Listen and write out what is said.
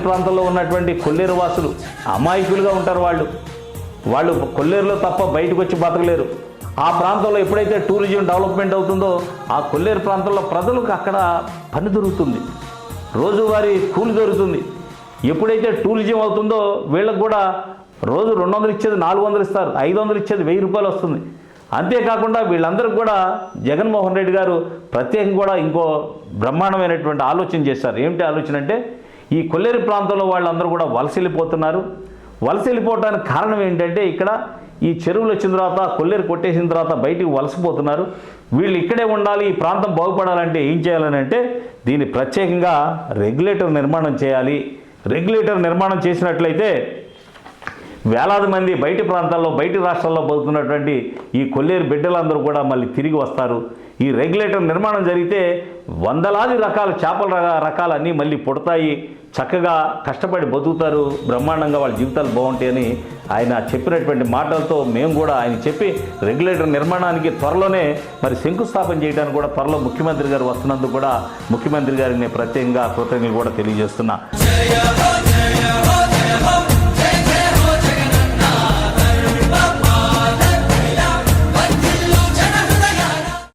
ప్రాంతంలో ఉన్నటువంటి కొల్లేరు వాసులు అమాయకులుగా ఉంటారు. వాళ్ళు కొల్లేరులో తప్ప బయటకు వచ్చి బతకలేరు. ఆ ప్రాంతంలో ఎప్పుడైతే టూరిజం డెవలప్మెంట్ అవుతుందో ఆ కొల్లేరు ప్రాంతంలో ప్రజలకు అక్కడ పని దొరుకుతుంది, రోజువారీ కూలి దొరుకుతుంది. ఎప్పుడైతే టూరిజం అవుతుందో వీళ్ళకు కూడా రోజు 200 ఇచ్చేది 400 ఇస్తారు, 500 ఇచ్చేది 1000 రూపాయలు వస్తుంది. అంతేకాకుండా వీళ్ళందరికీ కూడా జగన్మోహన్ రెడ్డి గారు ప్రత్యేకంగా కూడా ఇంకో బ్రహ్మాండమైనటువంటి ఆలోచన చేశారు. ఏమిటి ఆలోచన అంటే, ఈ కొల్లేరు ప్రాంతంలో వాళ్ళందరూ కూడా వలస వెళ్ళిపోతున్నారు. వలస వెళ్ళిపోవడానికి కారణం ఏంటంటే, ఇక్కడ ఈ చెరువులు వచ్చిన తర్వాత కొల్లేరు కొట్టేసిన తర్వాత బయటికి వలసపోతున్నారు. వీళ్ళు ఇక్కడే ఉండాలి, ఈ ప్రాంతం బాగుపడాలంటే ఏం చేయాలని అంటే, దీన్ని ప్రత్యేకంగా రెగ్యులేటర్ నిర్మాణం చేయాలి. రెగ్యులేటర్ నిర్మాణం చేసినట్లయితే వేలాది మంది బయటి ప్రాంతాల్లో బయటి రాష్ట్రాల్లో బతుకున్నటువంటి ఈ కొల్లేరు బిడ్డలందరూ కూడా మళ్ళీ తిరిగి వస్తారు. ఈ రెగ్యులేటర్ నిర్మాణం జరిగితే వందలాది రకాల చేపల రకాలన్నీ మళ్ళీ పుడతాయి, చక్కగా కష్టపడి బతుకుతారు, బ్రహ్మాండంగా వాళ్ళ జీవితాలు బాగుంటాయని ఆయన చెప్పినటువంటి మాటలతో మేము కూడా ఆయన చెప్పి రెగ్యులేటర్ నిర్మాణానికి త్వరలోనే మరి శంకుస్థాపన చేయడానికి కూడా త్వరలో ముఖ్యమంత్రి గారు వస్తున్నందుకు కూడా ముఖ్యమంత్రి గారికి నేను ప్రత్యేకంగా కృతజ్ఞతలు కూడా తెలియజేస్తున్నా.